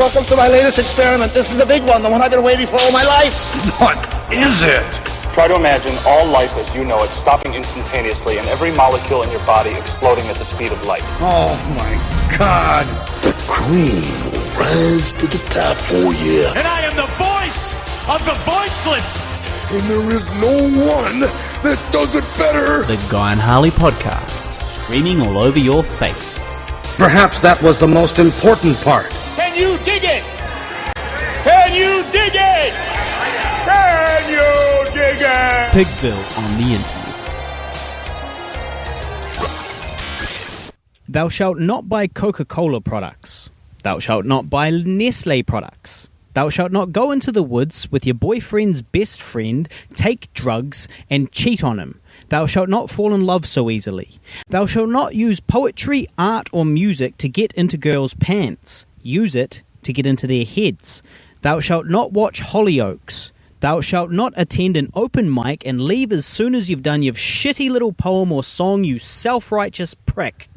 welcome to my latest experiment. This is the big one, the one I've been waiting for all my life. What is it? Try to imagine all life as you know it stopping instantaneously and every molecule in your body exploding at the speed of light. Oh my God. The cream will rise to the top, oh yeah. And I am the voice of the voiceless. And there is no one that does it better. The Guy and Harley podcast, streaming all over your face. Perhaps that was the most important part. Can you dig it? Can you dig it? Can you dig it? Pigville on the internet. Thou shalt not buy Coca-Cola products. Thou shalt not buy Nestle products. Thou shalt not go into the woods with your boyfriend's best friend, take drugs, and cheat on him. Thou shalt not fall in love so easily. Thou shalt not use poetry, art, or music to get into girls' pants. Use it to get into their heads. Thou shalt not watch Hollyoaks. Thou shalt not attend an open mic and leave as soon as you've done your shitty little poem or song, you self-righteous prick.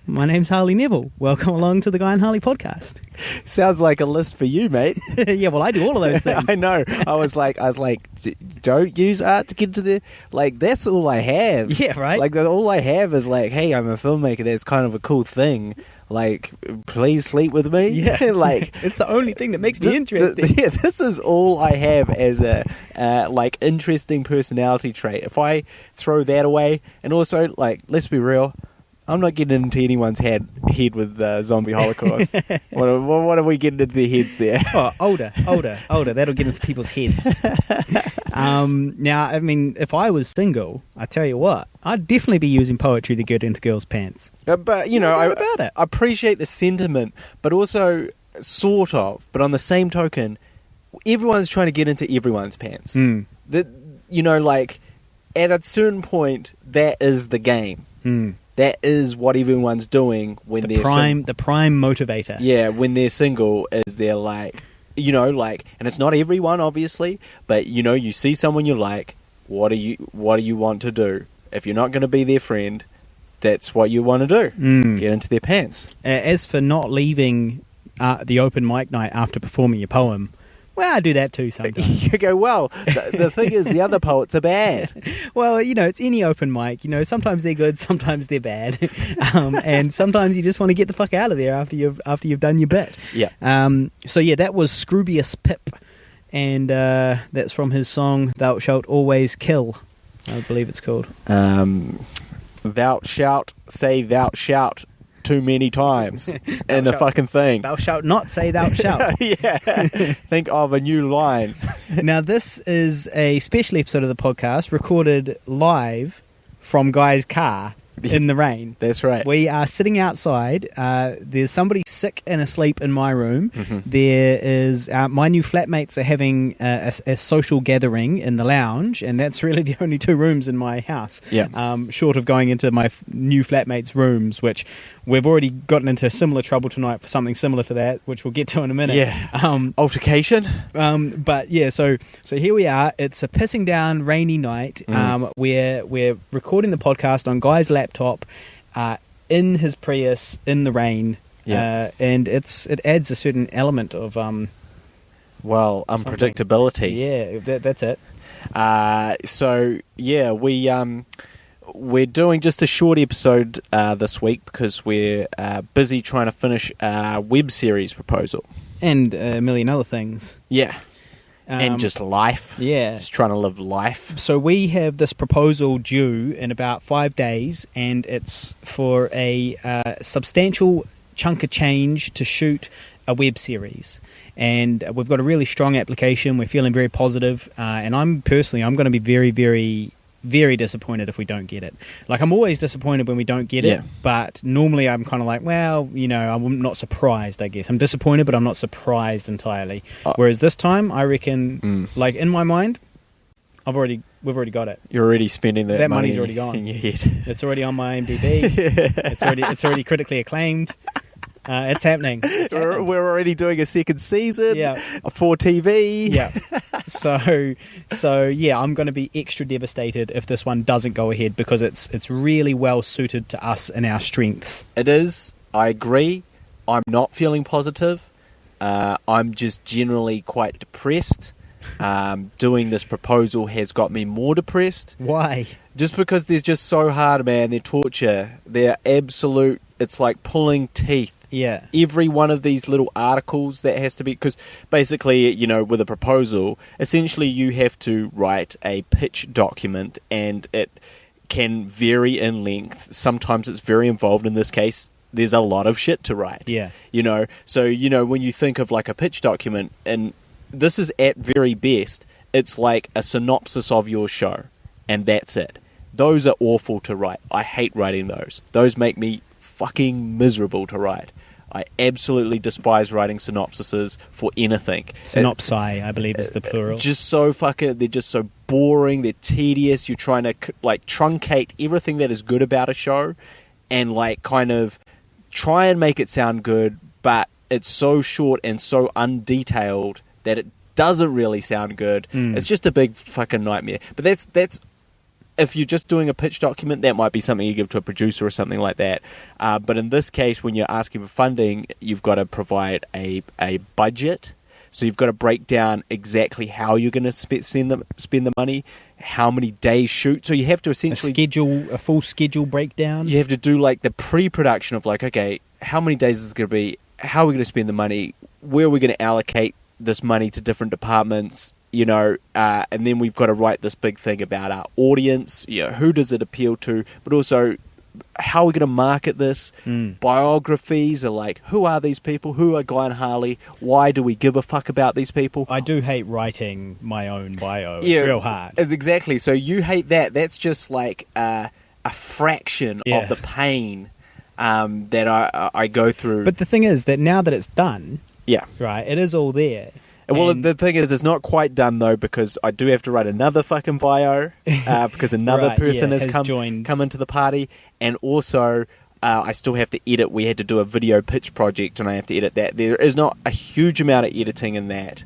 My name's Harley Neville. Welcome along to the Guy and Harley podcast. Sounds like a list for you, mate. Yeah, well, I do all of those things. I know. I was like, don't use art to get into the... Like, that's all I have. Yeah, right? Like, all I have is like, hey, I'm a filmmaker. That's kind of a cool thing. Like, please sleep with me. Yeah. Like, it's the only thing that makes me interesting. This is all I have as a, like, interesting personality trait. If I throw that away, and also, like, let's be real, I'm not getting into anyone's head with zombie holocaust. What are we getting into their heads there? Oh, older. That'll get into people's heads. Now, I mean, if I was single, I tell you what, I'd definitely be using poetry to get into girls' pants. But you know, I appreciate the sentiment, but also sort of. But on the same token, everyone's trying to get into everyone's pants. That, you know, like at a certain point, that is the game. That is what everyone's doing when they're the prime motivator. Yeah, when they're single, is they're like, you know, like, and it's not everyone, obviously, but you know, you see someone you like, what do you want to do? If you're not going to be their friend, that's what you want to do. Get into their pants. As for not leaving the open mic night after performing your poem, well, I do that too sometimes. You go, well, the thing is, the other poets are bad. Well, you know, it's any open mic. You know, sometimes they're good, sometimes they're bad, and sometimes you just want to get the fuck out of there after you've done your bit. Yeah. So yeah, that was Scroobius Pip, and that's from his song "Thou Shalt Always Kill," I believe it's called. Thou shalt say thou shalt too many times in the fucking thing. Thou shalt not say thou shalt. Yeah. Think of a new line. Now, this is a special episode of the podcast recorded live from Guy's car in the rain. That's right. We are sitting outside. There's somebody sick and asleep in my room. There is my new flatmates are having a social gathering in the lounge, and that's really the only two rooms in my house. Yeah. Short of going into my new flatmates' rooms, which we've already gotten into similar trouble tonight for something similar to that, which we'll get to in a minute. Yeah. Altercation. But yeah, so here we are. It's a pissing down rainy night. We're recording the podcast on Guy's laptop, in his Prius in the rain. Yeah. And it adds a certain element of unpredictability. Yeah, that's it. So yeah, we're doing just a short episode this week because we're busy trying to finish our web series proposal And a million other things. Yeah. And just life. Yeah. Just trying to live life. So we have this proposal due in about 5 days, and it's for a substantial chunk of change to shoot a web series. And we've got a really strong application. We're feeling very positive. And I'm going to be very, very, very disappointed if we don't get it. Like, I'm always disappointed when we don't get it, but normally I'm kind of like, well, you know, I'm not surprised, I guess. I'm disappointed, but I'm not surprised entirely. Whereas this time, I reckon, like, in my mind, we've already got it. You're already spending that money money's already gone in your head. It's already on my IMDb. It's already critically acclaimed. It's happening. We're already doing a second season for TV. Yeah. So yeah, I'm going to be extra devastated if this one doesn't go ahead, because it's really well suited to us and our strengths. It is. I agree. I'm not feeling positive. I'm just generally quite depressed. Doing this proposal has got me more depressed. Why? Just because they're just so hard, man. They're torture. They're absolute. It's like pulling teeth. Yeah. Every one of these little articles that has to be, because basically, you know, with a proposal, essentially you have to write a pitch document, and it can vary in length. Sometimes it's very involved. In this case, there's a lot of shit to write. Yeah. You know, so, you know, when you think of like a pitch document, and this is at very best, it's like a synopsis of your show, and that's it. Those are awful to write. I hate writing those. Those make me fucking miserable to write. I absolutely despise writing synopsises for anything. Synopsi, I believe, is the plural. Just so fucking, they're just so boring. They're tedious. You're trying to like truncate everything that is good about a show, and like kind of try and make it sound good, but it's so short and so undetailed that it doesn't really sound good. It's just a big fucking nightmare. But that's if you're just doing a pitch document, that might be something you give to a producer or something like that. But in this case, when you're asking for funding, you've got to provide a budget. So you've got to break down exactly how you're going to spend the money, how many days shoot. So you have to essentially a full schedule breakdown. You have to do like the pre-production of like, okay, how many days is it going to be? How are we going to spend the money? Where are we going to allocate this money to different departments? You know, and then we've got to write this big thing about our audience. You know, who does it appeal to? But also, how are we going to market this? Biographies are like, who are these people? Who are Guy and Harley? Why do we give a fuck about these people? I do hate writing my own bio. It's real hard. Exactly. So you hate that. That's just like a fraction of the pain that I go through. But the thing is that now that it's done, yeah, right, it is all there. Well, the thing is, it's not quite done, though, because I do have to write another fucking bio because another person has come into the party. And also, I still have to edit. We had to do a video pitch project, and I have to edit that. There is not a huge amount of editing in that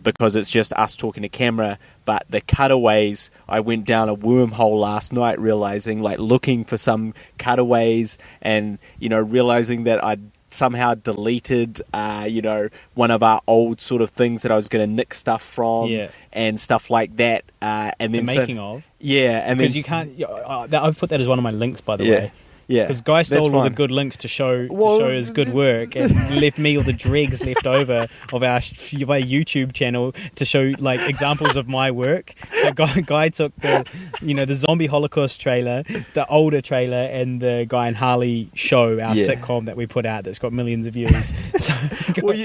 because it's just us talking to camera. But the cutaways, I went down a wormhole last night realizing, like, looking for some cutaways and, you know, realizing that I'd somehow deleted one of our old sort of things that I was going to nick stuff from and stuff like that, and then the making of and because you can't I've put that as one of my links, by the way, because Guy stole all the good links to show his good work and left me all the dregs left over of our YouTube channel to show like examples of my work. So Guy took the zombie Holocaust trailer, the older trailer, and the Guy and Harley show, our sitcom that we put out that's got millions of views. So,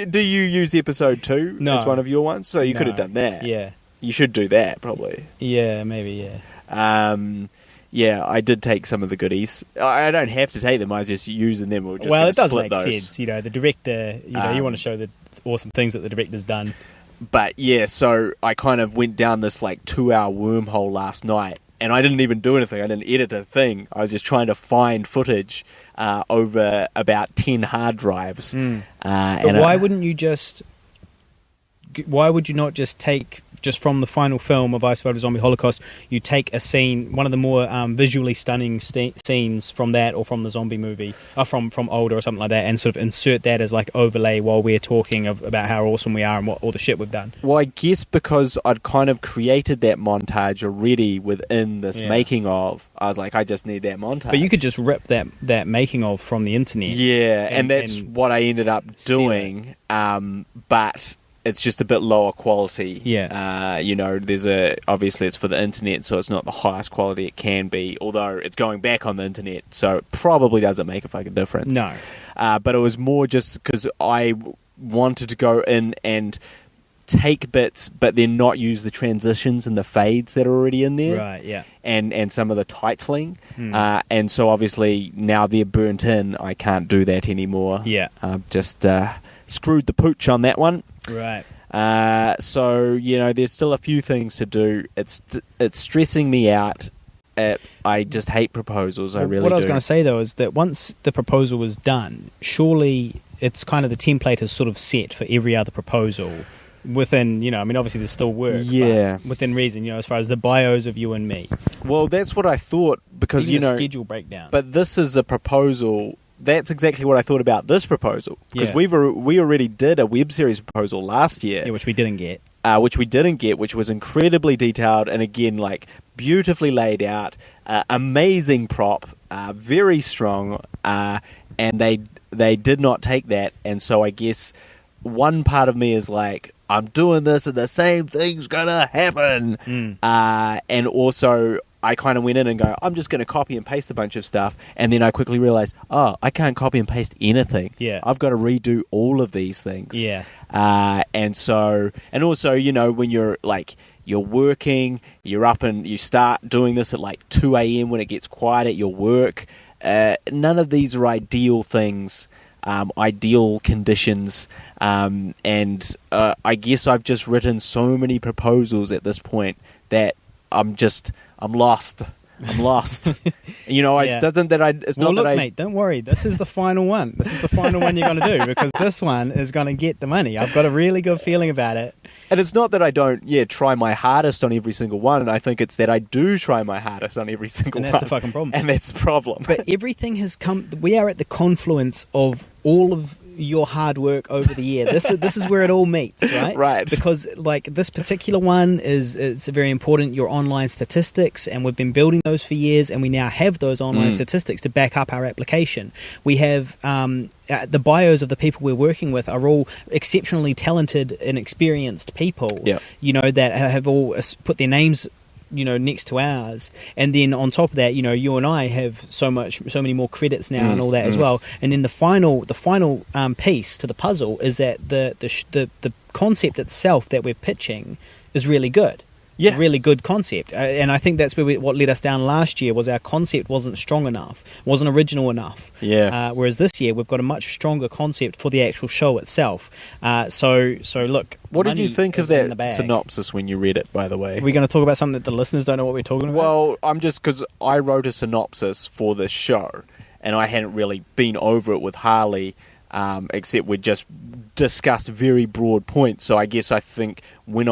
do you use episode 2 no, as one of your ones? So you could have done that. Yeah, you should do that probably. Yeah, maybe. Yeah. Yeah, I did take some of the goodies. I don't have to take them. I was just using them. It does make sense. You know, the director, you want to show the awesome things that the director's done. But yeah, so I kind of went down this like 2-hour wormhole last night, and I didn't even do anything. I didn't edit a thing. I was just trying to find footage over about 10 hard drives. But why wouldn't you just... Why would you not just take... Just from the final film of I Survived a Zombie Holocaust, you take a scene, one of the more visually stunning scenes from that, or from the zombie movie, or from older or something like that, and sort of insert that as like overlay while we're talking about how awesome we are and what all the shit we've done. Well, I guess because I'd kind of created that montage already within this making of, I was like, I just need that montage. But you could just rip that making of from the internet. Yeah, and that's what I ended up doing. But it's just a bit lower quality. Yeah. Obviously it's for the internet, so it's not the highest quality it can be, although it's going back on the internet, so it probably doesn't make a fucking difference. No. But it was more just because I wanted to go in and take bits, but then not use the transitions and the fades that are already in there. Right, yeah. And some of the titling. And so obviously now they're burnt in, I can't do that anymore. Yeah. Just screwed the pooch on that one. Right. So, there's still a few things to do. It's stressing me out. I just hate proposals. I really do. What I was going to say, though, is that once the proposal was done, surely it's kind of the template is sort of set for every other proposal within, obviously there's still work. Yeah. But within reason, as far as the bios of you and me. Well, that's what I thought, because, even a schedule breakdown. But this is a proposal that's exactly what I thought about this proposal. Because Yeah. we already did a web series proposal last year. Yeah, which we didn't get. Which was incredibly detailed and again, like, beautifully laid out, amazing prop, very strong, and they did not take that. And so I guess one part of me is like, I'm doing this and the same thing's gonna happen. And also I kind of went in and go, I'm just going to copy and paste a bunch of stuff. And then I quickly realized, oh, I can't copy and paste anything. Yeah. I've got to redo all of these things. Yeah. And also, you know, when you're working, you're up and you start doing this at like 2 a.m. when it gets quiet at your work. None of these are ideal things. Ideal conditions, and I guess I've just written so many proposals at this point that I'm lost. I'm lost. You know, Yeah. Mate, don't worry. This is the final one. This is the final one you're going to do, because this one is going to get the money. I've got a really good feeling about it. And it's not that I don't, try my hardest on every single one. And I think it's that I do try my hardest on every single one. And that's the fucking problem. And that's the problem. But everything has come. We are at the confluence of all of your hard work over the year. This is where it all meets, right? Right. Because like this particular one it's very important, your online statistics, and we've been building those for years, and we now have those online statistics to back up our application. We have the bios of the people we're working with are all exceptionally talented and experienced people. Yeah. You know, that have all put their names, you know, next to ours, and then on top of that, you know, you and I have so many more credits now and all that as well. And then the final piece to the puzzle is that the concept itself that we're pitching is really good. Yeah. A really good concept, and I think that's where what let us down last year was our concept wasn't strong enough, wasn't original enough. Yeah. Whereas this year we've got a much stronger concept for the actual show itself. So look, What did you money think of is in the that bag. synopsis when you read it, by the way? Are we going to talk about something that the listeners don't know what we're talking about? Well, because I wrote a synopsis for this show, and I hadn't really been over it with Harley, except we'd just discussed very broad points. So I think when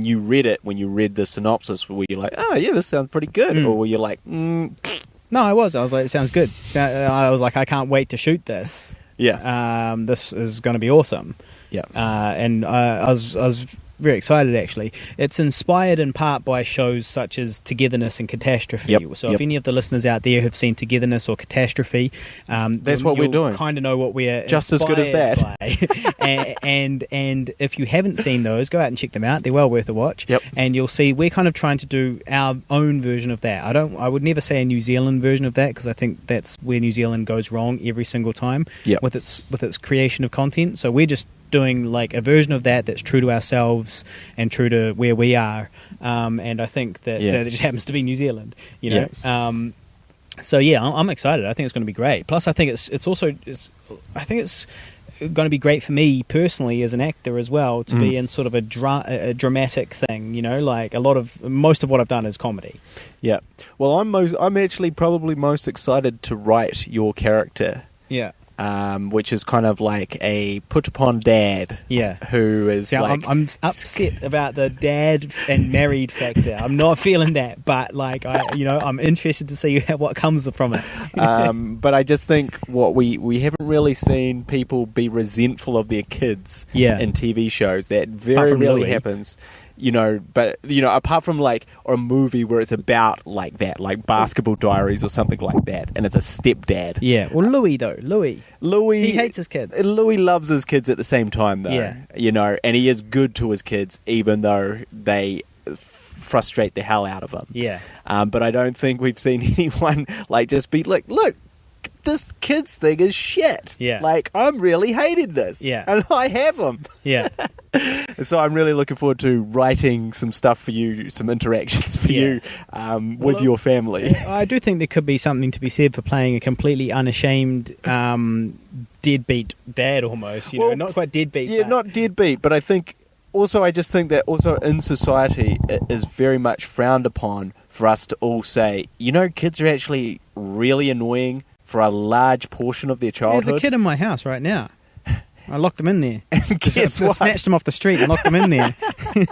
you read the synopsis, were you like, oh yeah, this sounds pretty good, or were you like, No, I was like, it sounds good. I was like, I can't wait to shoot this. yeah, This is going to be awesome. yeah, And I was very excited, actually. It's inspired in part by shows such as Togetherness and Catastrophe. Yep, So yep. if any of the listeners out there have seen Togetherness or Catastrophe, That's what we're doing. Kind of know what we're Just as good as inspired that. by. and if you haven't seen those, go out and check them out. They're well worth a watch. Yep. And you'll see we're kind of trying to do our own version of that. I would never say a New Zealand version of that, because I think that's where New Zealand goes wrong every single time Yep. with its creation of content. So we're just doing like a version of that's true to ourselves and true to where we are, and I think that it just happens to be New Zealand, you know. So yeah, I'm excited. I think it's going to be great. Plus, I think it's going to be great for me personally as an actor as well to be in sort of a dramatic thing. You know, like most of what I've done is comedy. yeah. Well, I'm actually probably most excited to write your character. Yeah. Which is kind of like a put upon dad. Yeah. Who is See, like I'm upset about the dad and married factor. I'm not feeling that, but like I'm interested to see what comes from it. But I just think we haven't really seen people be resentful of their kids in TV shows. That very from rarely Louis. happens. But apart from like or a movie where it's about like that, like Basketball Diaries or something like that, and it's a stepdad. Yeah. Well, Louis, he hates his kids. Louis loves his kids at the same time, though. Yeah. And he is good to his kids, even though they frustrate the hell out of him. Yeah. But I don't think we've seen anyone like just be like, look, this kids thing is shit. Yeah. Like, I'm really hating this. Yeah. And I have them. Yeah. So I'm really looking forward to writing some stuff for you, some interactions for you with your family. I do think there could be something to be said for playing a completely unashamed deadbeat dad almost. You know, not quite deadbeat. Yeah, but not deadbeat, but I just think that also in society it is very much frowned upon for us to all say, kids are actually really annoying for a large portion of their childhood. There's a kid in my house right now. I locked him in there. And guess I what? snatched him off the street and locked him in there.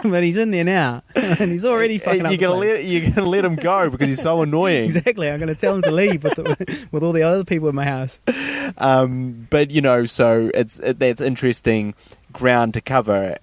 But he's in there now, and he's already fucking up You're the gonna place. you're gonna let him go because he's so annoying. Exactly. I'm going to tell him to leave with all the other people in my house. But so that's interesting ground to cover.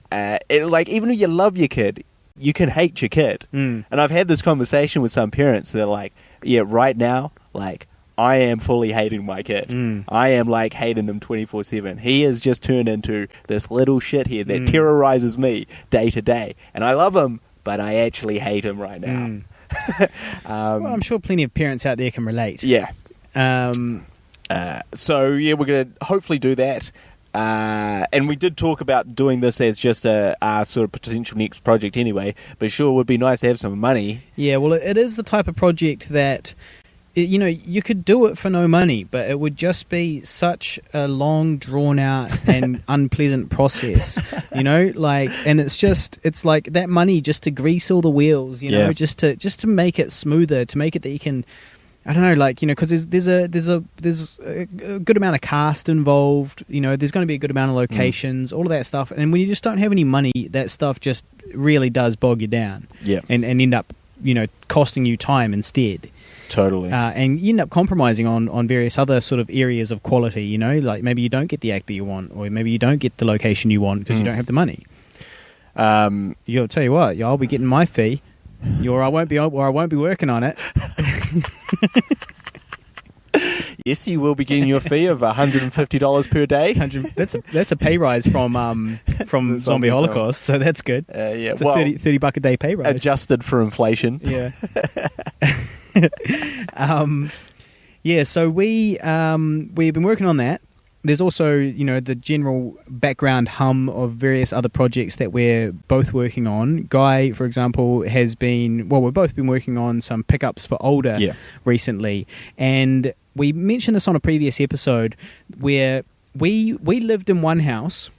Even if you love your kid, you can hate your kid. And I've had this conversation with some parents. They're like, yeah, right now, like, I am fully hating my kid. I am like hating him 24/7. He has just turned into this little shithead that terrorizes me day to day. And I love him, but I actually hate him right now. Well, I'm sure plenty of parents out there can relate. Yeah. Um, We're going to hopefully do that. And we did talk about doing this as just a sort of potential next project anyway, but sure, it would be nice to have some money. yeah, well, it is the type of project that, you could do it for no money, but it would just be such a long, drawn-out and unpleasant process, and it's like that money just to grease all the wheels, just to make it smoother, to make it that you can, I don't know, because there's a good amount of cast involved. There's going to be a good amount of locations, all of that stuff. And when you just don't have any money, that stuff just really does bog you down. Yeah, and end up, costing you time instead. Totally. And you end up compromising on various other sort of areas of quality. Like maybe you don't get the actor you want, or maybe you don't get the location you want because you don't have the money. I'll tell you what, I'll be getting my fee. I won't be working on it. Yes, you will be getting your fee of $150 per day. That's a pay rise from Zombie Holocaust, so that's good. It's a $30 a day pay rise, adjusted for inflation. Yeah. So we've been working on that. There's also, the general background hum of various other projects that we're both working on. Guy, for example, we've both been working on some pickups for older recently. And we mentioned this on a previous episode where we lived in one house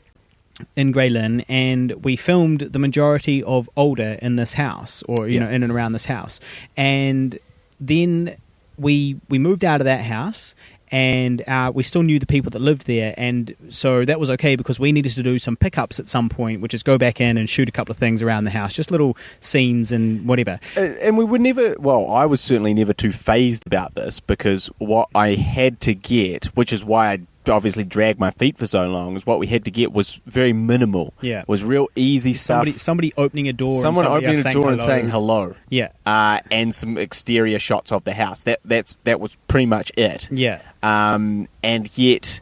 in Grey Lynn, and we filmed the majority of older in this house, or, in and around this house. And then we moved out of that house, and we still knew the people that lived there, and so that was okay because we needed to do some pickups at some point, which is go back in and shoot a couple of things around the house, just little scenes and whatever. And we would never, I was certainly never too phased about this, because what I had to get, which is why I obviously dragged my feet for so long, is what we had to get was very minimal. Yeah. Was real easy stuff. Somebody opening a door. Someone opening a door and saying hello. Yeah. And some exterior shots of the house. That was pretty much it. Yeah. And yet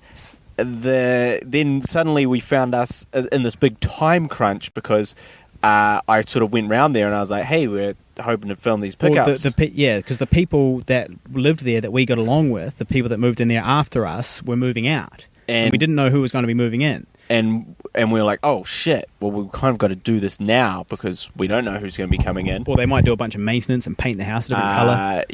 then suddenly we found us in this big time crunch, because I sort of went round there and I was like, hey, we're hoping to film these pickups. Because the people that lived there that we got along with, the people that moved in there after us, were moving out. And we didn't know who was going to be moving in. And we were like, oh, shit, well, we've kind of got to do this now because we don't know who's going to be coming in. Or they might do a bunch of maintenance and paint the house a different colour.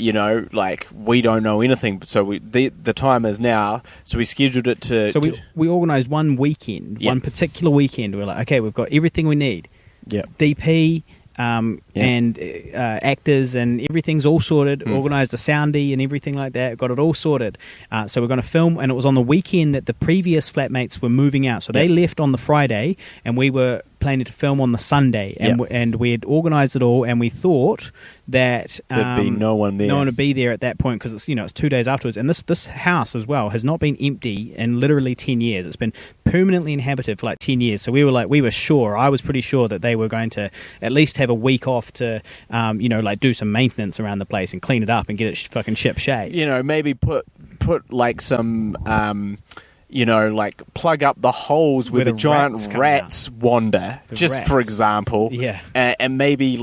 We don't know anything. So the time is now. So we scheduled it to... So we organised one weekend, one particular weekend. We were like, okay, we've got everything we need. Yeah. DP... and actors, and everything's all sorted. Organised a soundy and everything like that. Got it all sorted. So we're going to film, and it was on the weekend that the previous flatmates were moving out. So they left on the Friday, and we were planning to film on the Sunday, and we had organised it all, and we thought that there'd be no one there. No one would be there at that point because it's 2 days afterwards. And this house as well has not been empty in literally 10 years. It's been permanently inhabited for like 10 years. So we were sure. I was pretty sure that they were going to at least have a week off to do some maintenance around the place and clean it up and get it fucking ship shape. Maybe put like some plug up the holes where the giant rats wander, for example. Yeah. And maybe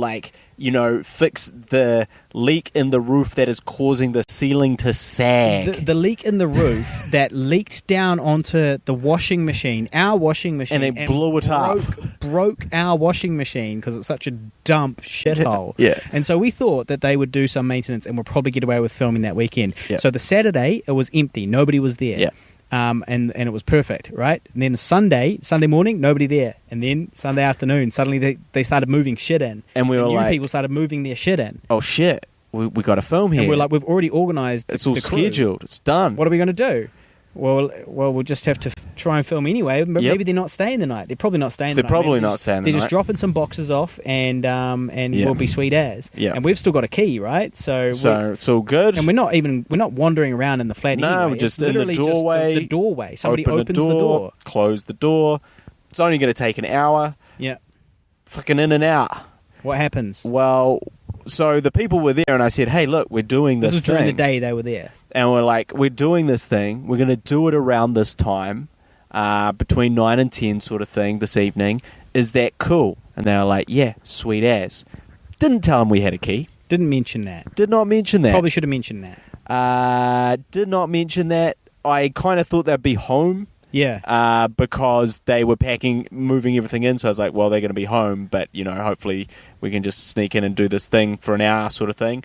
fix the leak in the roof that is causing the ceiling to sag. The leak in the roof that leaked down onto the washing machine, our washing machine. And it blew it up. Broke our washing machine because it's such a dump shithole. Yeah. And so we thought that they would do some maintenance and we'll probably get away with filming that weekend. Yeah. So the Saturday, it was empty. Nobody was there. Yeah. And it was perfect, right? And then Sunday morning, nobody there. And then Sunday afternoon, suddenly they started moving shit in. And we were like... people started moving their shit in. Oh, shit. We got to film here. And we're like, we've already organised It's all scheduled. It's done. What are we going to do? Well, we'll just have to try and film anyway. But Yep. maybe they're not staying the night. They're probably not staying the They're night. probably Maybe not staying the They're night. just dropping some boxes off and Yeah. we'll be sweet as. Yeah. And we've still got a key, right? So it's all good. and we're not wandering around in the flat No, anyway. we're just It's in the literally just doorway. the doorway. Somebody Open opens the door. close the door. It's only going to take an hour. Yeah. Fucking in and out. What happens? Well, so the people were there, and I said, "Hey, look, we're doing this This was during the thing." day they were there. And we're like, we're doing this thing. We're going to do it around this time, between 9 and 10 sort of thing this evening. Is that cool? And they were like, yeah, sweet as. Didn't tell them we had a key. Didn't mention that. Did not mention that. Probably should have mentioned that. Did not mention that. I kind of thought they'd be home. Yeah. Because they were moving everything in. So I was like, well, they're going to be home, but, hopefully we can just sneak in and do this thing for an hour sort of thing.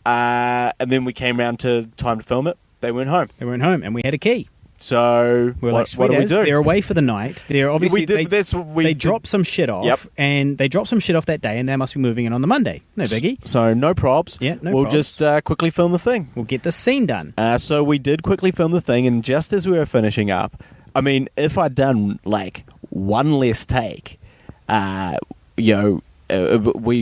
And then we came around to time to film it. They weren't home. They weren't home, and we had a key. So We're what do we do? They're away for the night. They're obviously they did- dropped some shit off, Yep. and they dropped some shit off that day, and they must be moving in on the Monday. No biggie. So no probs. Yeah, no We'll probs. just quickly film the thing. We'll get the scene done. So we did quickly film the thing, and just as we were finishing up, I mean, if I'd done like one less take, we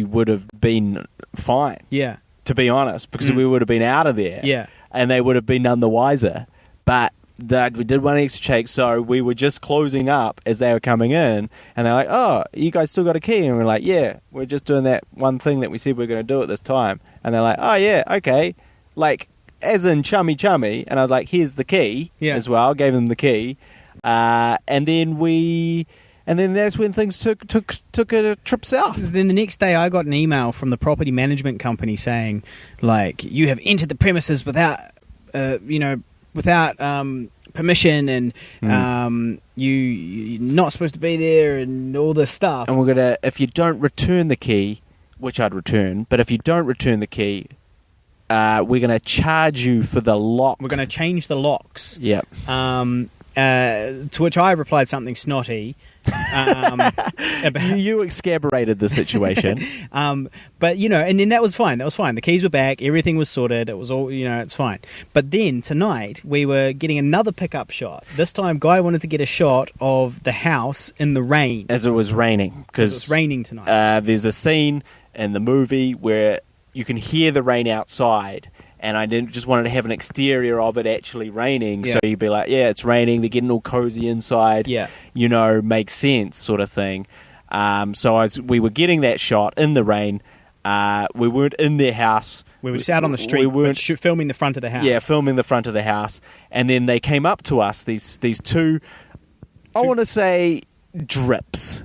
would have been fine. Yeah. To be honest, because we would have been out of there. Yeah. And they would have been none the wiser. But we did one extra take, so we were just closing up as they were coming in, and they're like, "Oh, you guys still got a key?" And we're like, "Yeah, we're just doing that one thing that we said we are going to do at this time." And they're like, "Oh yeah, okay," like as in chummy. And I was like, "Here's the key." Yeah. As well, gave them the key, and then that's when things took a trip south. Then the next day, I got an email from the property management company saying, like, you have entered the premises without, permission, and you're not supposed to be there, and all this stuff. And we're gonna, if you don't return the key, which I'd return, but if you don't return the key, we're gonna charge you for the lock. We're going to change the locks. Yep. To which I replied something snotty. You excaberated the situation. But and then that was fine. The keys were back. Everything was sorted. It was all, it's fine. But then tonight we were getting another pickup shot. This time, Guy wanted to get a shot of the house in the rain. As it was raining. Because it's raining tonight. There's a scene in the movie where you can hear the rain outside. And I just wanted to have an exterior of it actually raining. Yeah. So you'd be like, yeah, it's raining. They're getting all cozy inside. Yeah. Makes sense sort of thing. So we were getting that shot in the rain. We weren't in their house. We were just out on the street, filming the front of the house. Yeah, filming the front of the house. And then they came up to us, these two, I want to say, drips.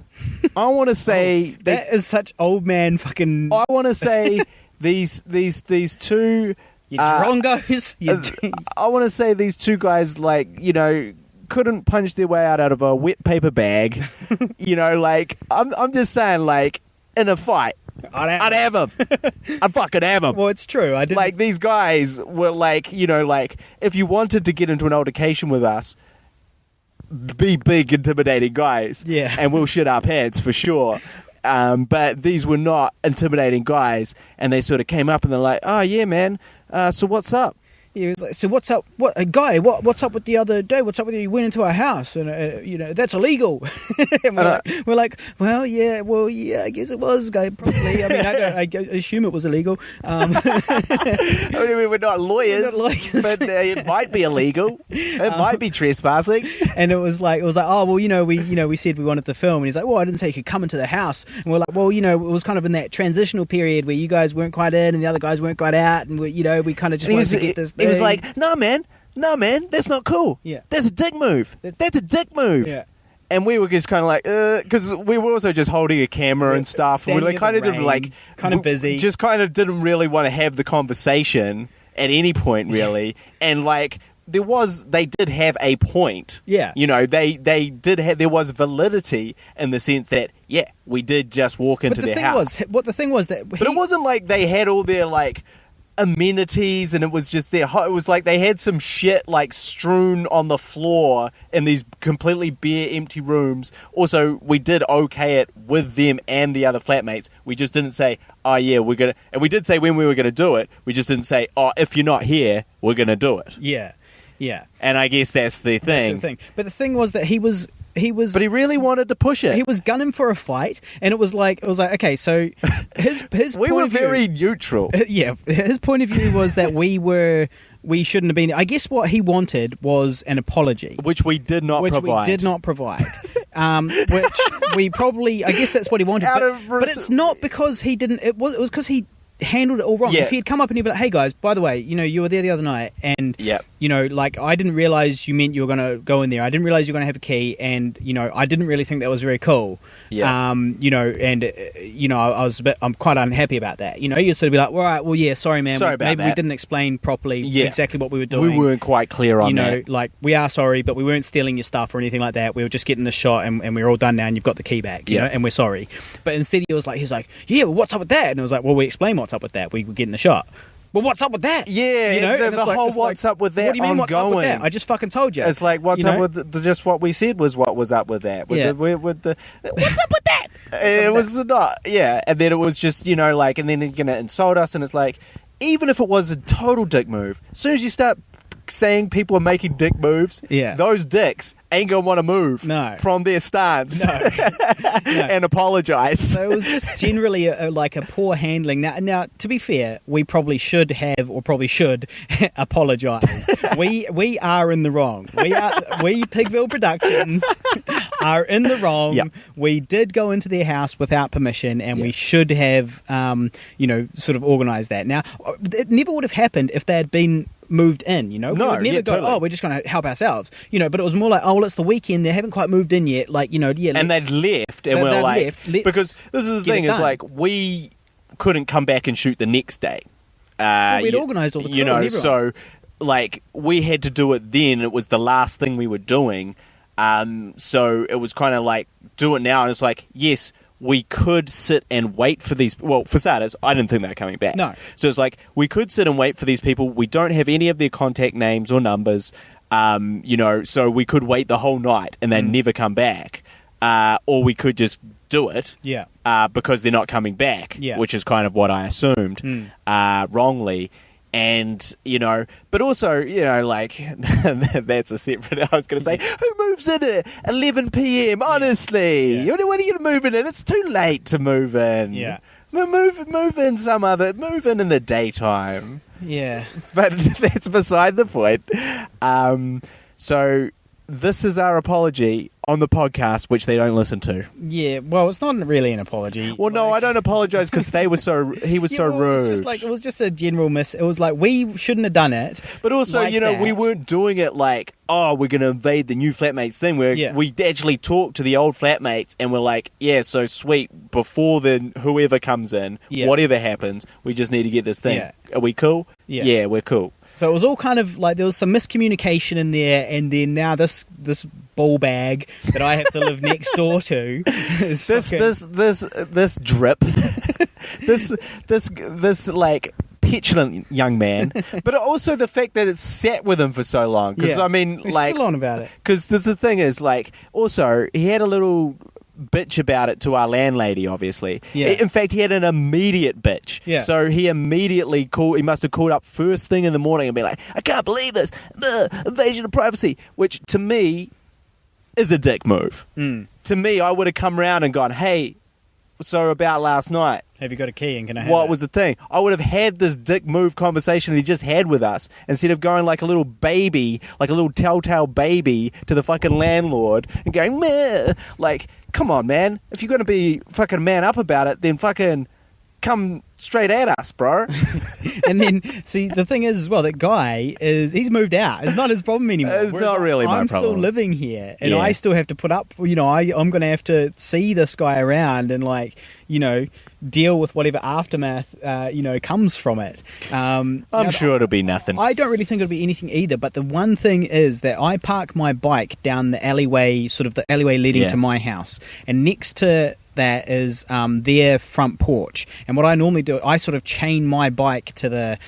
I want to say... that is such old man fucking... I want to say these two... You drongos. I want to say these two guys, couldn't punch their way out of a wet paper bag. I'm just saying, in a fight, I'd have them. I'd fucking have them. Well, it's true. I didn't. These guys were if you wanted to get into an altercation with us, be big, intimidating guys. Yeah. And we'll shit our pants for sure. But these were not intimidating guys, and they sort of came up and they're like, "Oh yeah, man. So what's up?" He was like, "So what's up? Guy? What's up with the other day? What's up with you? You went into our house, and that's illegal." And we're like, well, yeah, I guess it was, Guy. Probably. I mean, I assume it was illegal. I mean, we're not lawyers, but it might be illegal. It might be trespassing. And it was like, oh well, we said we wanted to film, and he's like, well, I didn't say you could come into the house. And we're like, well, it was kind of in that transitional period where you guys weren't quite in and the other guys weren't quite out, and we kind of just wanted to get this. He was like, no, man, that's not cool. Yeah. That's a dick move. That's a dick move. Yeah. And we were just kind of like, because we were also just holding a camera and stuff. We kind of didn't kind of busy. Just kind of didn't really want to have the conversation at any point, really. And they did have a point. Yeah. They did have, there was validity in the sense that, yeah, we did just walk into their house. The thing was that... But it wasn't like they had all their, amenities, and it was just their... It was like they had some shit, strewn on the floor in these completely bare, empty rooms. Also, we did okay it with them and the other flatmates. We just didn't say, oh, yeah, we're going to... And we did say when we were going to do it, we just didn't say, oh, if you're not here, we're going to do it. Yeah. Yeah. And I guess that's the thing. But the thing was that he was. But he really wanted to push it. He was gunning for a fight, and it was like okay. So his we point were of view, very neutral. Yeah, his point of view was that we shouldn't have been there. I guess what he wanted was an apology, Which we did not provide. Which we probably, I guess that's what he wanted. But it's not because he didn't. It was because he handled it all wrong. Yeah. If he had come up and he'd be like, "Hey guys, by the way, you were there the other night, and Yep. I didn't realize you meant you were going to go in there. I didn't realize you were going to have a key, and I didn't really think that was very cool. Yeah. I'm quite unhappy about that. You'd sort of be like, all right, well, yeah, sorry, man. Maybe we didn't explain properly exactly what we were doing. We weren't quite clear on that. Like, we are sorry, but we weren't stealing your stuff or anything like that. We were just getting the shot, and we're all done now, and you've got the key back, and we're sorry. But instead, he was like, yeah, well, what's up with that? And I was like, well, we explain what's up with that. We were getting the shot. Well, what's up with that? Yeah, the whole what's up with that. What do you mean, what's up with that? ongoing. I just fucking told you. It's like, what's up with just what we said was what was up with that. What's up with that? It was not, and then it was just, and then he's going to insult us, and it's like, even if it was a total dick move, as soon as you start saying people are making dick moves, those dicks ain't gonna want to move from their stance and apologize. So it was just generally a poor handling. Now, to be fair, we probably should apologize. We are in the wrong. We Pigville Productions are in the wrong. Yep. We did go into their house without permission, and we should have sort of organized that. Now, it never would have happened if they had been moved in, we would never go, totally. We're just going to help ourselves, but it was more like, well, it's the weekend, they haven't quite moved in yet, and they'd left, and we're like, because this is the thing, is like, we couldn't come back and shoot the next day. We'd organised all the crew and so, like, we had to do it then, it was the last thing we were doing, so it was kind of like, do it now, and it's like, yes, we could sit and wait for these... Well, for starters, I didn't think they were coming back. No. So it's like, we could sit and wait for these people. We don't have any of their contact names or numbers, so we could wait the whole night and then never come back. Or we could just do it because they're not coming back, which is kind of what I assumed wrongly. And, but also, like, that's a separate, I was going to say, who moves in at 11 p.m., honestly? When are you going to move in? It's too late to move in. Yeah. Move in move in the daytime. Yeah. But that's beside the point. So this is our apology on the podcast, which they don't listen to. Yeah, well, it's not really an apology. Well, no, I don't apologise because he was so rude. It was just a general miss. It was like, we shouldn't have done it. But also, we weren't doing it like, we're going to invade the new flatmates thing. We actually talked to the old flatmates and we're like, so sweet, before then whoever comes in, whatever happens, we just need to get this thing. Yeah. Are we cool? Yeah, we're cool. So it was all kind of like, there was some miscommunication in there, and then now this ball bag that I have to live next door to is this drip, this like petulant young man, but also the fact that it's sat with him for so long. Because I mean, he's like, still on about it. Because the thing is, like, also he had a little bitch about it to our landlady, obviously. Yeah. In fact, he had an immediate bitch. Yeah. So he immediately he must have called up first thing in the morning and be like, I can't believe this, invasion of privacy, which to me is a dick move. To me, I would have come around and gone, hey, so about last night, have you got a key and can I have what it? was the thing? I would have had this dick move conversation that he just had with us, instead of going like a little baby, like a little telltale baby to the fucking landlord and going, meh. Like, come on, man. If you're going to be fucking man up about it, then fucking come straight at us, bro. And then, see, the thing is as well, that guy he's moved out. It's not his problem anymore. It's not really my problem. I'm still living here, and I still have to put up, I'm going to have to see this guy around and, like, deal with whatever aftermath, comes from it. I'm sure it'll be nothing. I don't really think it'll be anything either, but the one thing is that I park my bike down the alleyway, sort of the alleyway leading to my house, and next to that is their front porch. And what I normally do, I sort of chain my bike to the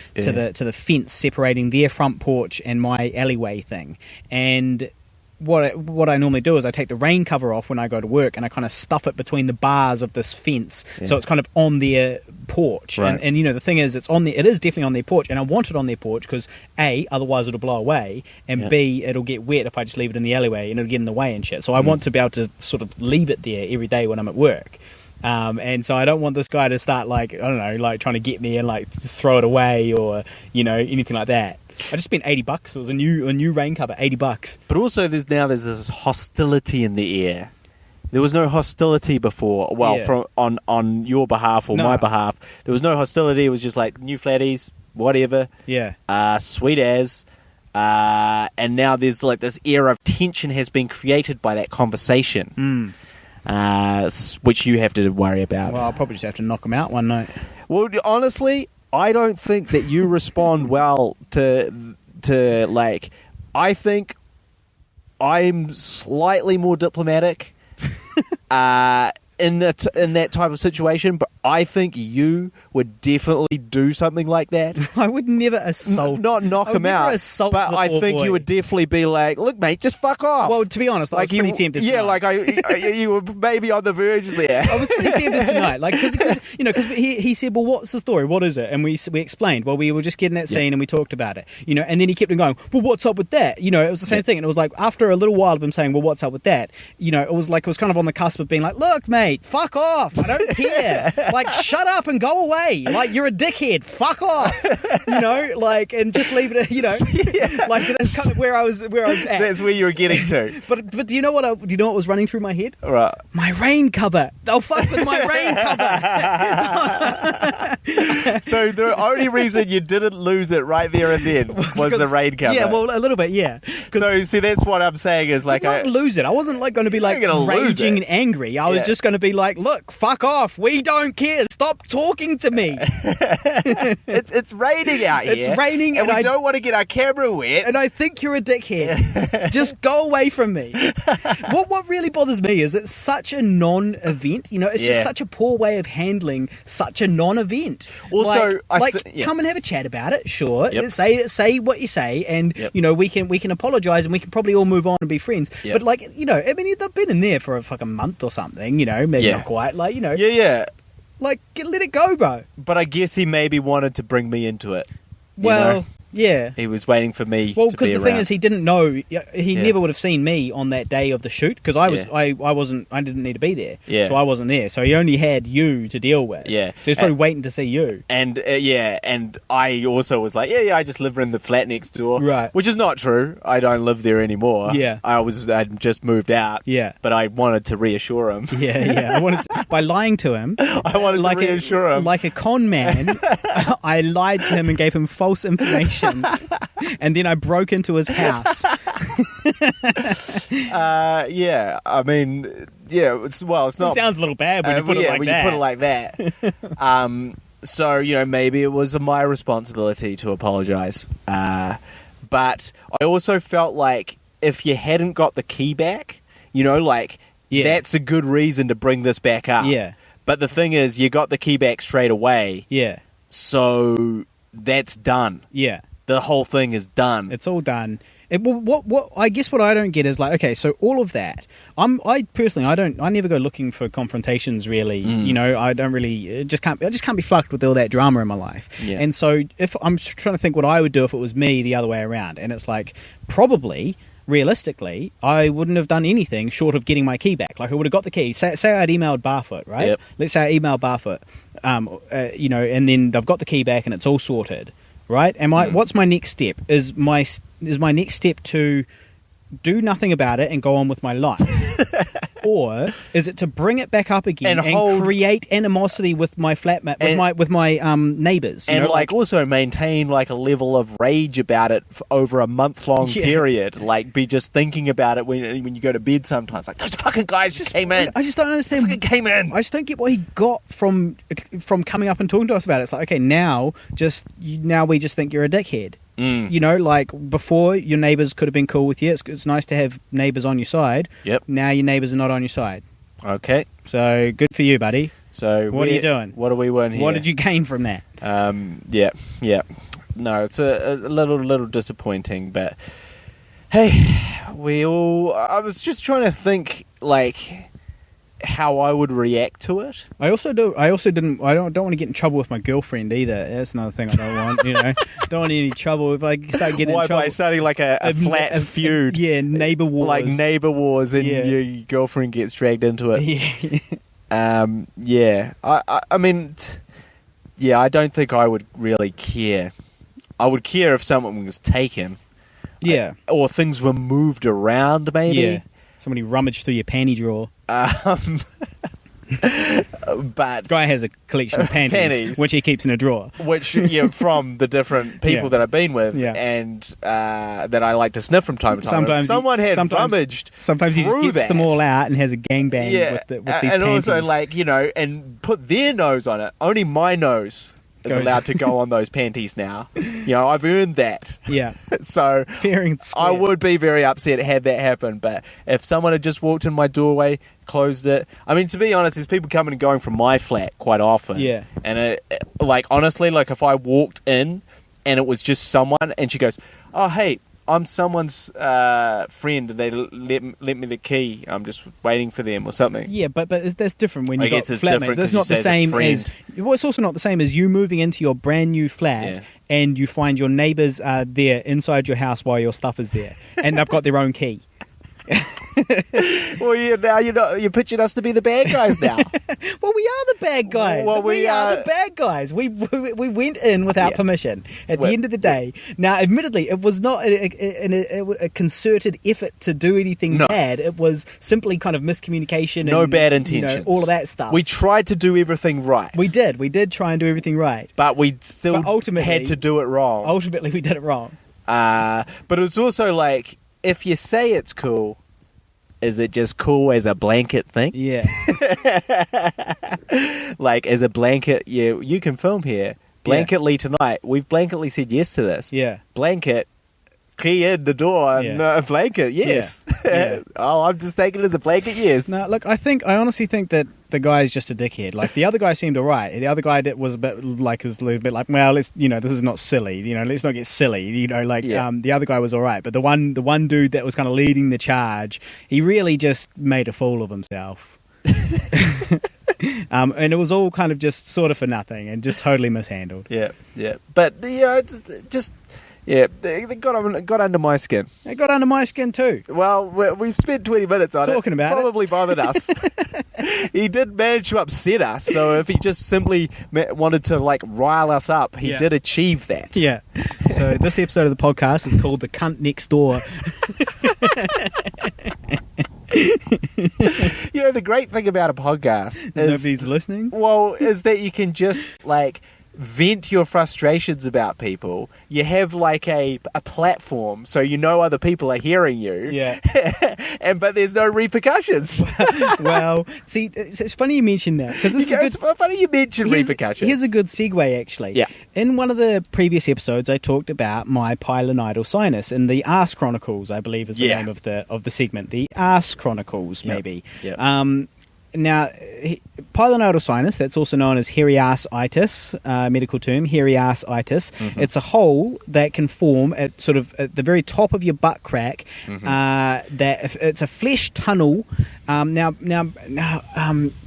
fence separating their front porch and my alleyway thing. And what I normally do is I take the rain cover off when I go to work, and I kind of stuff it between the bars of this fence, so it's kind of on their porch. Right. And you know, the thing is, it is definitely on their porch, and I want it on their porch because A, otherwise it'll blow away, and B, it'll get wet if I just leave it in the alleyway and it'll get in the way and shit. So I want to be able to sort of leave it there every day when I'm at work. And so I don't want this guy to start, like, I don't know, like trying to get me and like throw it away or, you know, anything like that. I just spent $80. It was a new rain cover, $80. But also, there's this hostility in the air. There was no hostility before. Well, from on your behalf or my behalf, there was no hostility. It was just like new flatties, whatever. Yeah. Sweet as. And now there's like this air of tension has been created by that conversation, which you have to worry about. Well, I'll probably just have to knock him out one night. Well, honestly, I don't think that you respond well to like. I think I'm slightly more diplomatic in that type of situation, but I think you would definitely do something like that. I would never assault. Not knock him out, but I think you would definitely be like, "Look, mate, just fuck off." Well, to be honest, I was pretty tempted. Yeah, tonight. like you were maybe on the verge there. I was pretty tempted tonight, like because he said, "Well, what's the story? What is it?" And we explained. Well, we were just getting that scene and we talked about it, you know. And then he kept on going, "Well, what's up with that?" You know, it was the same thing. And it was like after a little while of him saying, "Well, what's up with that?" You know, it was kind of on the cusp of being like, "Look, mate, fuck off. I don't care. Like, shut up and go away. Like, you're a dickhead. Fuck off." You know, like, and just leave it. You know, like that's kind of where I was at. That's where you were getting to. But do you know what was running through my head? Right. My rain cover. They'll fuck with my rain cover. So the only reason you didn't lose it right there and then was the rain cover. Yeah, well, a little bit, yeah. So see, that's what I'm saying is like I didn't lose it. I wasn't like going to be like raging and angry. I was just going to be like, look, fuck off. We don't care. Stop talking to me. It's raining out here. It's raining, and we don't want to get our camera wet. And I think you're a dickhead. Just go away from me. What really bothers me is it's such a non-event. You know, it's just such a poor way of handling such a non-event. Also, come and have a chat about it. Sure, say what you say, and you know we can apologize, and we can probably all move on and be friends. But like, you know, I mean, they've been in there for a fucking month or something. You know, maybe not quite. Like, you know, like let it go, bro. But I guess he maybe wanted to bring me into it. Well. know? Yeah. He was waiting for me to be around. Well, because the thing is, he didn't know. He never would have seen me on that day of the shoot because I didn't need to be there. Yeah. So I wasn't there. So he only had you to deal with. Yeah. So he was probably waiting to see you. And and I also was like, I just live in the flat next door. Right. Which is not true. I don't live there anymore. Yeah. I'd just moved out. Yeah. But I wanted to reassure him. Yeah. By lying to him. I wanted to reassure him. Like a con man, I lied to him and gave him false information. And then I broke into his house. I mean, it's not. It sounds a little bad when you put it like that. You put it like that. So, you know, maybe it was my responsibility to apologise. But I also felt like if you hadn't got the key back, you know, like, that's a good reason to bring this back up. Yeah. But the thing is, you got the key back straight away. Yeah. So that's done. Yeah. The whole thing is done. It's all done. What I guess what I don't get is like, okay, so all of that. I personally I never go looking for confrontations really. You know, I don't really I just can't be fucked with all that drama in my life. Yeah. And so if I'm trying to think what I would do if it was me the other way around, and it's like probably realistically, I wouldn't have done anything short of getting my key back. Like I would have got the key. Say I'd emailed Barfoot, right? Yep. Let's say I emailed Barfoot, you know, and then they've got the key back and it's all sorted. Right? What's my next step? Is my next step to do nothing about it and go on with my life? Or is it to bring it back up again and create animosity with my flatmate, with my neighbours? And also maintain like a level of rage about it over a month-long period. Like be just thinking about it when you go to bed sometimes. Like, those fucking guys just came in. I just don't understand. Fucking came in. I just don't get what he got from coming up and talking to us about it. It's like, okay, now we just think you're a dickhead. You know, like before your neighbours could have been cool with you. It's nice to have neighbours on your side. Yep. Now your neighbours are not on your side. Okay. So good for you, buddy. So what are you doing? What do we win here? What did you gain from that? Yeah. No, it's a little disappointing, but Hey, I was just trying to think, like, how I would react to it. I don't want to get in trouble with my girlfriend either. That's another thing I don't want. Don't want any trouble if I start getting in trouble. By starting like a flat feud? Yeah, neighbour wars. Like neighbour wars, and your girlfriend gets dragged into it. Yeah. I mean, I don't think I would really care. I would care if someone was taken. Yeah. Or things were moved around, maybe. Yeah. Somebody rummaged through your panty drawer. But Guy has a collection of panties, which he keeps in a drawer. Which, from the different people that I've been with, and that I like to sniff from time to time. Sometimes someone had rummaged. Sometimes he just gets them all out and has a gangbang with these panties. And also, like, and put their nose on it. Only my nose is allowed to go on those panties now. I've earned that. Yeah. So fair and square. I would be very upset had that happened. But if someone had just walked in my doorway, closed it. I mean, to be honest, there's people coming and going from my flat quite often. Yeah. And honestly, like if I walked in and it was just someone and she goes, "Oh, hey, I'm someone's friend and they let me the key. I'm just waiting for them," or something. Yeah, but that's different when you got it's flatmate. different. That's not the same as. Well, it's also not the same as you moving into your brand new flat and you find your neighbours are there inside your house while your stuff is there, and they've got their own key. Well, now you're pitching us to be the bad guys now. Well, we are the bad guys. Well, we are the bad guys. We went in without permission. At the end of the day, now, admittedly, it was not a concerted effort to do anything bad. It was simply kind of miscommunication. No bad intentions. All of that stuff. We tried to do everything right. We did. We did try and do everything right. But we still ultimately had to do it wrong. Ultimately, we did it wrong. But it's also like, if you say it's cool, is it just cool as a blanket thing? Yeah. Like, as a blanket, you can film here. Blanketly tonight. We've blanketly said yes to this. Yeah. Blanket, key in the door, and blanket, yes. Yeah. Oh, I'm just taking it as a blanket, yes. No, look, I honestly think that the guy's just a dickhead. Like, the other guy seemed alright. The other guy that was a bit like, well, let's, this is not silly. Let's not get silly. The other guy was alright, but the one dude that was kind of leading the charge, he really just made a fool of himself. And it was all kind of just sort of for nothing and just totally mishandled. Yeah. But it's just. Yeah, they got under my skin. It got under my skin too. Well, we've spent 20 minutes on talking about Probably bothered us. He did manage to upset us, so if he just simply wanted to, like, rile us up, he did achieve that. Yeah. So this episode of the podcast is called The Cunt Next Door. The great thing about a podcast is... Nobody's listening? Well, is that you can just, like... vent your frustrations about people. You have like a platform, so other people are hearing you. Yeah. But there's no repercussions. Well, see, it's funny you mention that because it's funny you mention repercussions. Here's a good segue, actually. Yeah. In one of the previous episodes, I talked about my pilonidal sinus in the Arse Chronicles, I believe is the name of the segment. The Arse Chronicles, maybe. Yep. Now, pilonidal sinus, that's also known as hairy arse-itis, medical term, hairy arse-itis. Mm-hmm. It's a hole that can form at the very top of your butt crack. Mm-hmm. It's a flesh tunnel. Now,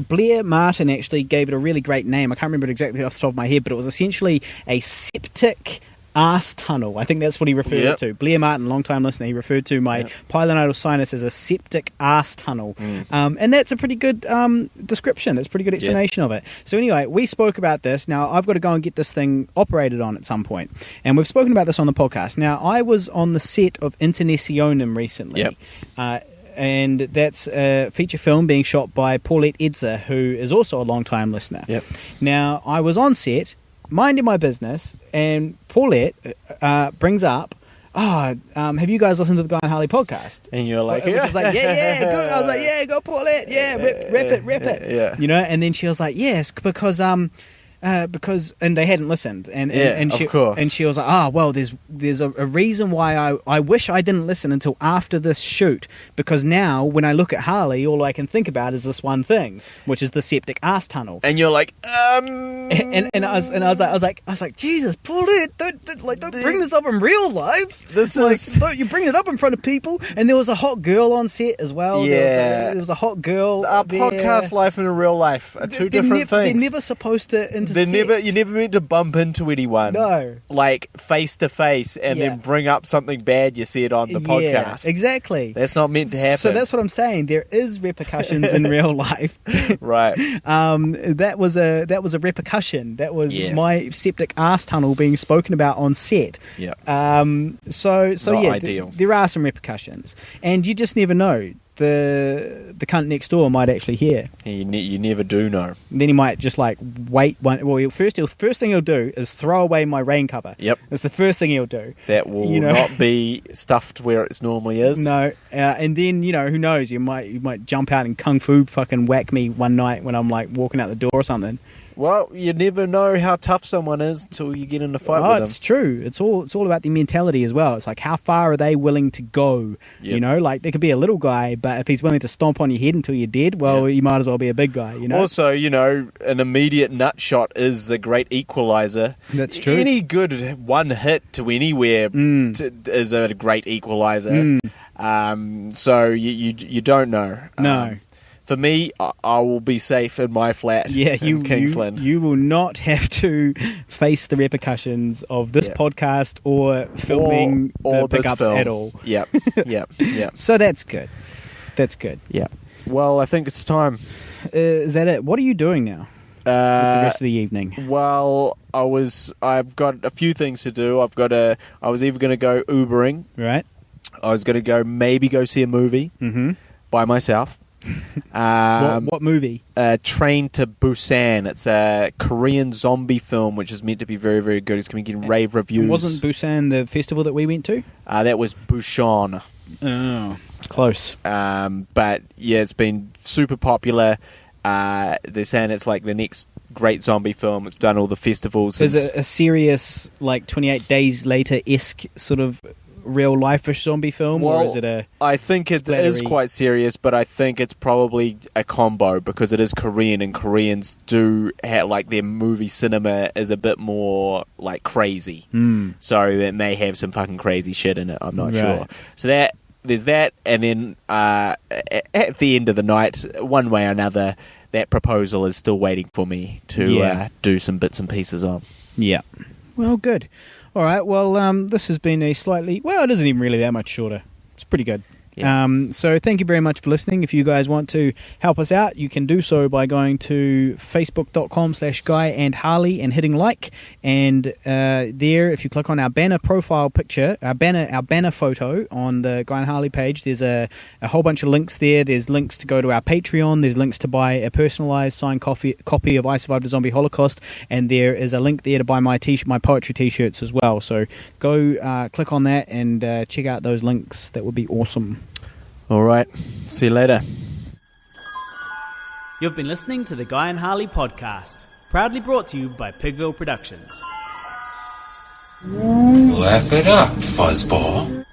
Blair Martin actually gave it a really great name. I can't remember it exactly off the top of my head, but it was essentially a septic arse tunnel. I think that's what he referred it to. Blair Martin, long-time listener, he referred to my pilonidal sinus as a septic arse tunnel. And that's a pretty good description. That's a pretty good explanation of it. So anyway, we spoke about this. Now, I've got to go and get this thing operated on at some point. And we've spoken about this on the podcast. Now, I was on the set of Internationum recently. And that's a feature film being shot by Paulette Edzer, who is also a long-time listener. Now, I was on set, minding my business, and Paulette brings up, have you guys listened to the Guy and Harley podcast? And you're like, Which is like, go. I was like, go Paulette, rip it. Yeah. And then she was like, yes, because because they hadn't listened, and of course. and she was like, well, there's a reason why I wish I didn't listen until after this shoot, because now when I look at Harley, all I can think about is this one thing, which is the septic ass tunnel. And you're like, and I was like, Jesus, Paulette, don't bring this up in real life. Don't you bring it up in front of people? And there was a hot girl on set as well. Yeah, there was a hot girl. Our there. podcast life and real life are two different things. They're never supposed to intersect. You're never meant to bump into anyone. No. Like face to face and then bring up something bad you said on the podcast. Exactly. That's not meant to happen. So that's what I'm saying. There is repercussions in real life. Right. That was a repercussion. That was my septic ass tunnel being spoken about on set. Yeah. So not yeah, ideal. there are some repercussions, and you just never know. The cunt next door might actually hear. You never do know. And then he might just like wait. First thing he'll do is throw away my rain cover. Yep, that's the first thing he'll do. That will not be stuffed where it normally is. No, and then who knows? You might jump out and kung fu fucking whack me one night when I'm like walking out the door or something. Well, you never know how tough someone is until you get in a fight with them. It's true. It's all about the mentality as well. It's like, how far are they willing to go? Yep. Like there could be a little guy, but if he's willing to stomp on your head until you're dead, well, you might as well be a big guy. Also, an immediate nut shot is a great equalizer. That's true. Any good one hit to anywhere is a great equalizer. So you don't know. No. For me, I will be safe in my flat in Kingsland. You will not have to face the repercussions of this podcast or filming the pickups at all. Yep. So that's good. Yeah. Well, I think it's time. Is that it? What are you doing now? With the rest of the evening. Well, I've got a few things to do. I was either going to go Ubering. Right. I was going to maybe go see a movie by myself. What movie? Train to Busan. It's a Korean zombie film which is meant to be very, very good. It's going to be getting rave reviews. Wasn't Busan the festival that we went to? That was Busan. Oh, close. But yeah, it's been super popular. They're saying it's like the next great zombie film. It's done all the festivals. Is it a serious, like 28 Days Later-esque sort of real life-ish zombie film, or is it I think it is quite serious, but I think it's probably a combo because it is Korean, and Koreans do have, like, their movie cinema is a bit more like crazy, so it may have some fucking crazy shit in it. I'm not sure. So there's that, and then at the end of the night, one way or another, that proposal is still waiting for me to do some bits and pieces on. Yeah. Well, good. All right, well, this has been a slightly... Well, it isn't even really that much shorter. It's pretty good. Yeah. So thank you very much for listening. If you guys want to help us out, you can do so by going to facebook.com/GuyAndHarley and hitting like. And there, if you click on our banner profile picture, our banner photo on the Guy and Harley page, there's a whole bunch of links there. There's links to go to our Patreon. There's links to buy a personalised signed copy of I Survived a Zombie Holocaust. And there is a link there to buy my poetry t-shirts as well. So go click on that and check out those links. That would be awesome. All right. See you later. You've been listening to the Guy and Harley podcast, proudly brought to you by Pigville Productions. Laugh it up, fuzzball.